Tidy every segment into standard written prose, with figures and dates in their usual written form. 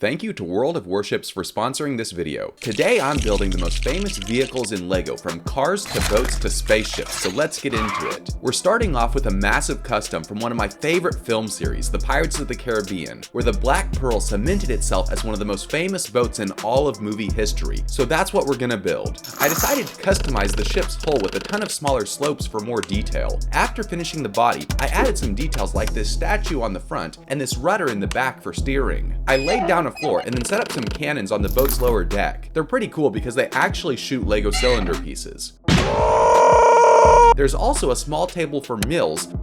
Thank you to World of Warships for sponsoring this video. Today I'm building the most famous vehicles in Lego, from cars to boats to spaceships, so let's get into it. We're starting off with a massive custom from one of my favorite film series, the Pirates of the Caribbean, where the Black Pearl cemented itself as one of the most famous boats in all of movie history, so that's what we're gonna build. I decided to customize the ship's hull with a ton of smaller slopes for more detail. After finishing the body, I added some details like this statue on the front and this rudder in the back for steering. I laid down a floor and then set up some cannons on the boat's lower deck. They're pretty cool because they actually shoot Lego cylinder pieces. There's also a small table for mills,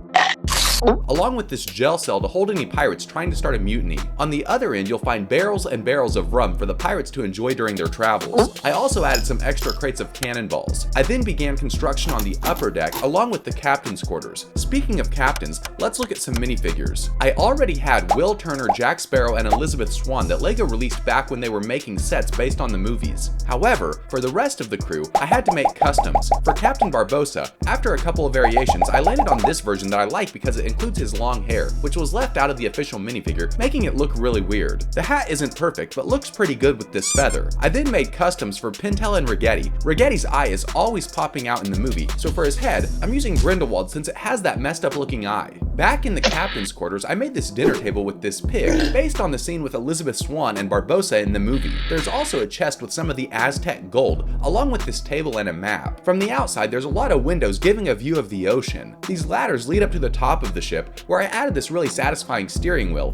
along with this gel cell to hold any pirates trying to start a mutiny. On the other end, you'll find barrels and barrels of rum for the pirates to enjoy during their travels. I also added some extra crates of cannonballs. I then began construction on the upper deck, along with the captain's quarters. Speaking of captains, let's look at some minifigures. I already had Will Turner, Jack Sparrow, and Elizabeth Swann that Lego released back when they were making sets based on the movies. However, for the rest of the crew, I had to make customs. For Captain Barbossa, after a couple of variations, I landed on this version that I like because it includes his long hair, which was left out of the official minifigure, making it look really weird. The hat isn't perfect, but looks pretty good with this feather. I then made customs for Pintel and Rigetti. Rigetti's eye is always popping out in the movie, so for his head, I'm using Grindelwald since it has that messed up looking eye. Back in the captain's quarters, I made this dinner table with this pig, based on the scene with Elizabeth Swann and Barbossa in the movie. There's also a chest with some of the Aztec gold, along with this table and a map. From the outside, there's a lot of windows giving a view of the ocean. These ladders lead up to the top of the ship, where I added this really satisfying steering wheel,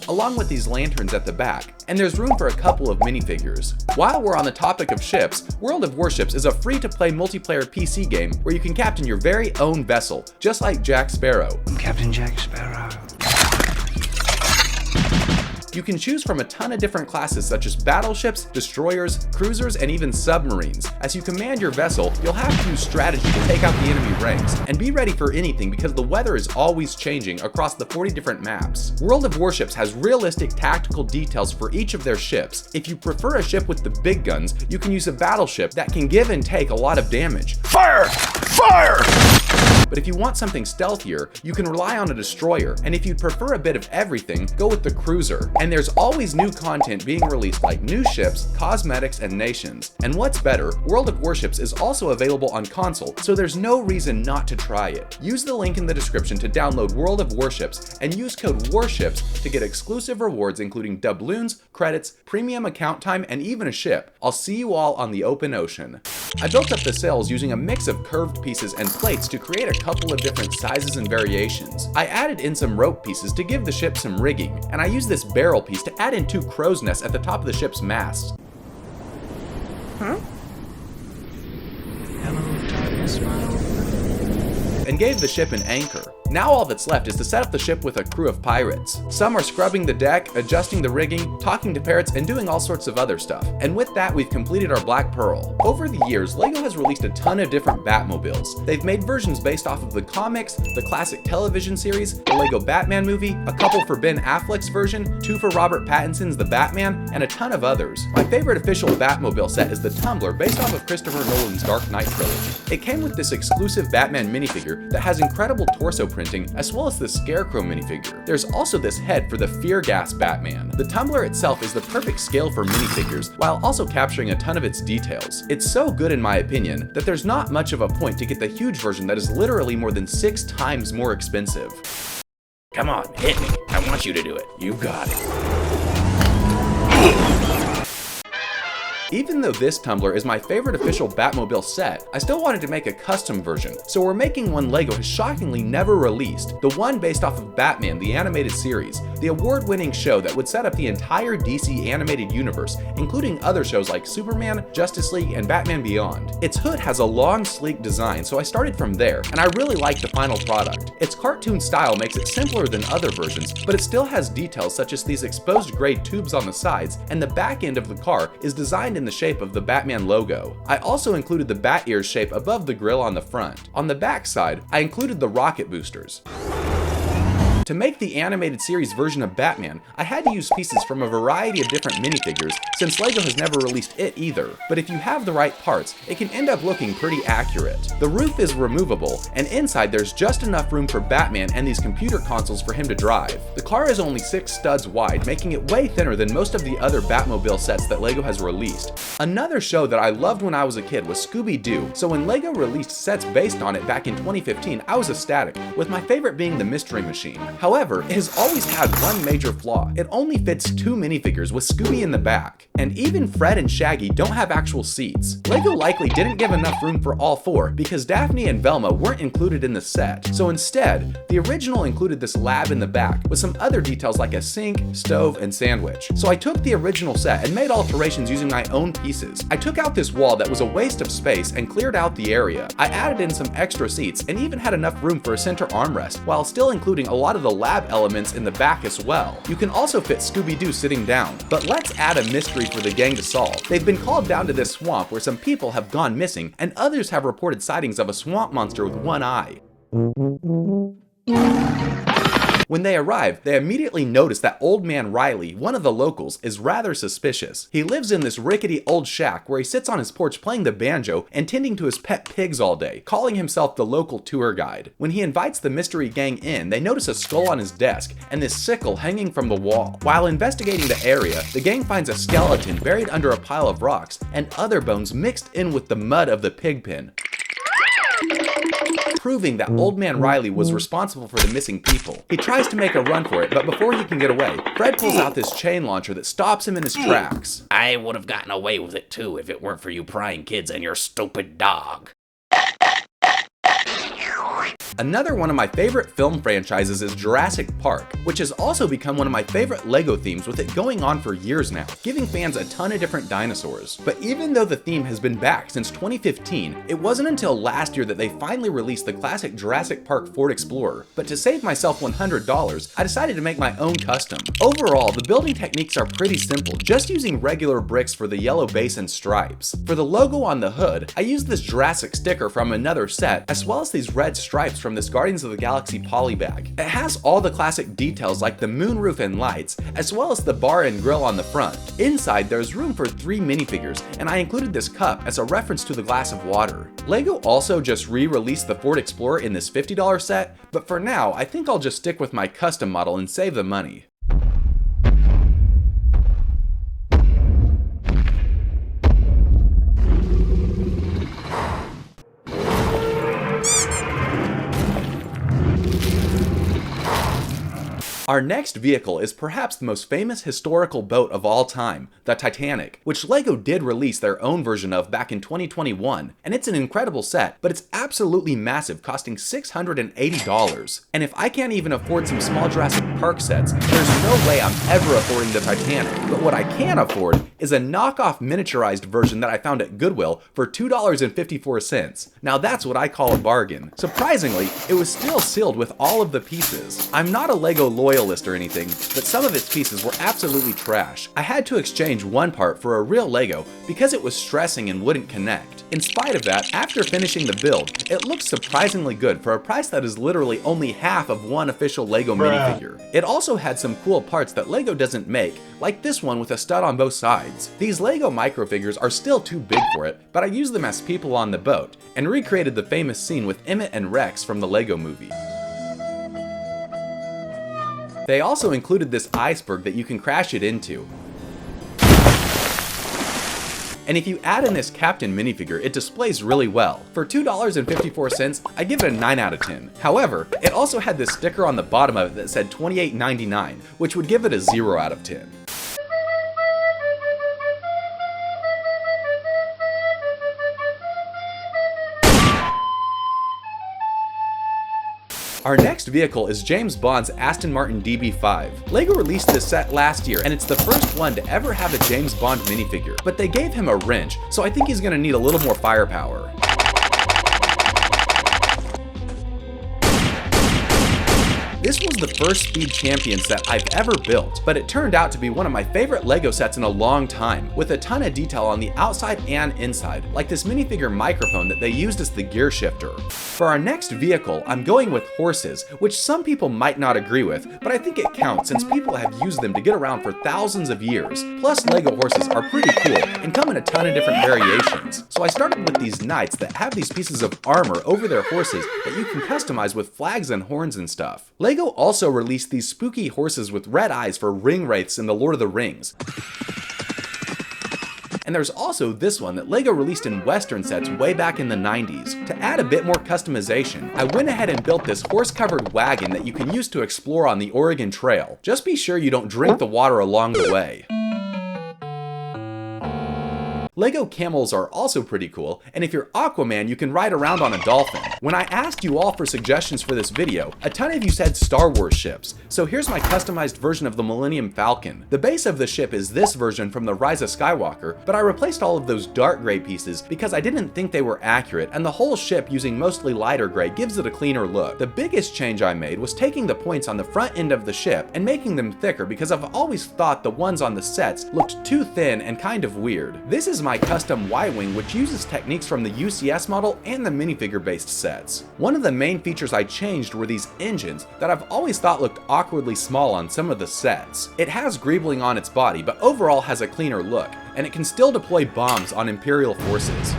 along with these lanterns at the back, and there's room for a couple of minifigures. While we're on the topic of ships, World of Warships is a free-to-play multiplayer PC game where you can captain your very own vessel, just like Jack Sparrow. I'm Captain Jack Sparrow. You can choose from a ton of different classes such as battleships, destroyers, cruisers, and even submarines. As you command your vessel, you'll have to use strategy to take out the enemy ranks, and be ready for anything because the weather is always changing across the 40 different maps. World of Warships has realistic tactical details for each of their ships. If you prefer a ship with the big guns, you can use a battleship that can give and take a lot of damage. Fire! Fire! But if you want something stealthier, you can rely on a destroyer, and if you'd prefer a bit of everything, go with the cruiser. And there's always new content being released, like new ships, cosmetics, and nations. And what's better, World of Warships is also available on console, so there's no reason not to try it. Use the link in the description to download World of Warships, and use code WARSHIPS to get exclusive rewards including doubloons, credits, premium account time, and even a ship. I'll see you all on the open ocean. I built up the sails using a mix of curved pieces and plates to create a couple of different sizes and variations. I added in some rope pieces to give the ship some rigging, and I used this barrel piece to add in two crow's nests at the top of the ship's mast. Huh? Hello, darkness, my old friend. And gave the ship an anchor. Now all that's left is to set up the ship with a crew of pirates. Some are scrubbing the deck, adjusting the rigging, talking to parrots, and doing all sorts of other stuff. And with that, we've completed our Black Pearl. Over the years, Lego has released a ton of different Batmobiles. They've made versions based off of the comics, the classic television series, the Lego Batman movie, a couple for Ben Affleck's version, two for Robert Pattinson's The Batman, and a ton of others. My favorite official Batmobile set is the Tumbler, based off of Christopher Nolan's Dark Knight trilogy. It came with this exclusive Batman minifigure that has incredible torso printing, as well as the Scarecrow minifigure. There's also this head for the Fear Gas Batman. The Tumbler itself is the perfect scale for minifigures, while also capturing a ton of its details. It's so good in my opinion, that there's not much of a point to get the huge version that is literally more than 6 times more expensive. Come on, hit me. I want you to do it. You got it. Even though this Tumbler is my favorite official Batmobile set, I still wanted to make a custom version, so we're making one Lego has shockingly never released, the one based off of Batman, the animated series, the award-winning show that would set up the entire DC animated universe, including other shows like Superman, Justice League, and Batman Beyond. Its hood has a long, sleek design, so I started from there, and I really like the final product. Its cartoon style makes it simpler than other versions, but it still has details such as these exposed gray tubes on the sides, and the back end of the car is designed in the shape of the Batman logo. I also included the bat ears shape above the grille on the front. On the back side, I included the rocket boosters. To make the animated series version of Batman, I had to use pieces from a variety of different minifigures since LEGO has never released it either. But if you have the right parts, it can end up looking pretty accurate. The roof is removable, and inside there's just enough room for Batman and these computer consoles for him to drive. The car is only 6 studs wide, making it way thinner than most of the other Batmobile sets that LEGO has released. Another show that I loved when I was a kid was Scooby-Doo, so when LEGO released sets based on it back in 2015, I was ecstatic, with my favorite being the Mystery Machine. However, it has always had one major flaw. It only fits 2 minifigures with Scooby in the back, and even Fred and Shaggy don't have actual seats. LEGO likely didn't give enough room for all 4 because Daphne and Velma weren't included in the set, so instead, the original included this lab in the back with some other details like a sink, stove, and sandwich. So I took the original set and made alterations using my own pieces. I took out this wall that was a waste of space and cleared out the area. I added in some extra seats and even had enough room for a center armrest, while still including a lot of the lab elements in the back as well. You can also fit Scooby-Doo sitting down, but let's add a mystery for the gang to solve. They've been called down to this swamp where some people have gone missing, and others have reported sightings of a swamp monster with one eye. When they arrive, they immediately notice that Old Man Riley, one of the locals, is rather suspicious. He lives in this rickety old shack where he sits on his porch playing the banjo and tending to his pet pigs all day, calling himself the local tour guide. When he invites the mystery gang in, they notice a skull on his desk and this sickle hanging from the wall. While investigating the area, the gang finds a skeleton buried under a pile of rocks and other bones mixed in with the mud of the pig pen, proving that Old Man Riley was responsible for the missing people. He tries to make a run for it, but before he can get away, Fred pulls out this chain launcher that stops him in his tracks. I would have gotten away with it too if it weren't for you prying kids and your stupid dog. Another one of my favorite film franchises is Jurassic Park, which has also become one of my favorite LEGO themes, with it going on for years now, giving fans a ton of different dinosaurs. But even though the theme has been back since 2015, it wasn't until last year that they finally released the classic Jurassic Park Ford Explorer. But to save myself $100, I decided to make my own custom. Overall, the building techniques are pretty simple, just using regular bricks for the yellow base and stripes. For the logo on the hood, I used this Jurassic sticker from another set, as well as these red stripes from this Guardians of the Galaxy polybag. It has all the classic details like the moonroof and lights, as well as the bar and grill on the front. Inside, there's room for 3 minifigures, and I included this cup as a reference to the glass of water. LEGO also just re-released the Ford Explorer in this $50 set, but for now, I think I'll just stick with my custom model and save the money. Our next vehicle is perhaps the most famous historical boat of all time, the Titanic, which LEGO did release their own version of back in 2021, and it's an incredible set, but it's absolutely massive, costing $680. And if I can't even afford some small Jurassic Park sets, there's no way I'm ever affording the Titanic. But what I can afford is a knockoff miniaturized version that I found at Goodwill for $2.54. Now that's what I call a bargain. Surprisingly, it was still sealed with all of the pieces. I'm not a LEGO loyalist or anything, but some of its pieces were absolutely trash. I had to exchange one part for a real Lego because it was stressing and wouldn't connect. In spite of that, after finishing the build, it looks surprisingly good for a price that is literally only half of one official Lego minifigure. It also had some cool parts that Lego doesn't make, like this one with a stud on both sides. These Lego microfigures are still too big for it, but I used them as people on the boat, and recreated the famous scene with Emmett and Rex from the Lego movie. They also included this iceberg that you can crash it into. And if you add in this Captain minifigure, it displays really well. For $2.54, I give it a 9 out of 10. However, it also had this sticker on the bottom of it that said $28.99, which would give it a 0 out of 10. Our next vehicle is James Bond's Aston Martin DB5. LEGO released this set last year, and it's the first one to ever have a James Bond minifigure, but they gave him a wrench, so I think he's gonna need a little more firepower. This was was the first Speed Champion set I've ever built, but it turned out to be one of my favorite Lego sets in a long time, with a ton of detail on the outside and inside, like this minifigure microphone that they used as the gear shifter. For our next vehicle, I'm going with horses, which some people might not agree with, but I think it counts since people have used them to get around for thousands of years. Plus, Lego horses are pretty cool and come in a ton of different variations. So I started with these knights that have these pieces of armor over their horses that you can customize with flags and horns and stuff. Lego also released these spooky horses with red eyes for ring wraiths in the Lord of the Rings. And there's also this one that Lego released in Western sets way back in the 90s. To add a bit more customization, I went ahead and built this horse-covered wagon that you can use to explore on the Oregon Trail. Just be sure you don't drink the water along the way. Lego camels are also pretty cool, and if you're Aquaman, you can ride around on a dolphin. When I asked you all for suggestions for this video, a ton of you said Star Wars ships, so here's my customized version of the Millennium Falcon. The base of the ship is this version from the Rise of Skywalker, but I replaced all of those dark gray pieces because I didn't think they were accurate, and the whole ship using mostly lighter gray gives it a cleaner look. The biggest change I made was taking the points on the front end of the ship and making them thicker because I've always thought the ones on the sets looked too thin and kind of weird. This is my custom Y-Wing, which uses techniques from the UCS model and the minifigure based sets. One of the main features I changed were these engines that I've always thought looked awkwardly small on some of the sets. It has greebling on its body, but overall has a cleaner look, and it can still deploy bombs on Imperial forces.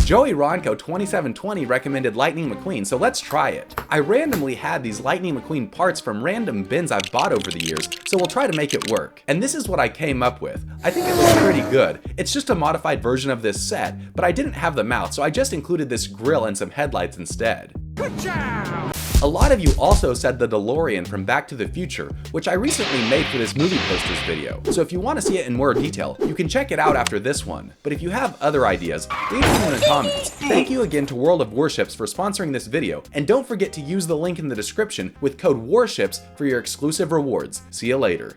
Joey Ronco 2720 recommended Lightning McQueen, so let's try it. I randomly had these Lightning McQueen parts from random bins I've bought over the years, so we'll try to make it work. And this is what I came up with. I think it looks pretty good. It's just a modified version of this set, but I didn't have the mouth, so I just included this grill and some headlights instead. Good job! A lot of you also said the DeLorean from Back to the Future, which I recently made for this movie posters video. So if you want to see it in more detail, you can check it out after this one. But if you have other ideas, leave them in the comments. Thank you again to World of Warships for sponsoring this video, and don't forget to use the link in the description with code WARSHIPS for your exclusive rewards. See you later.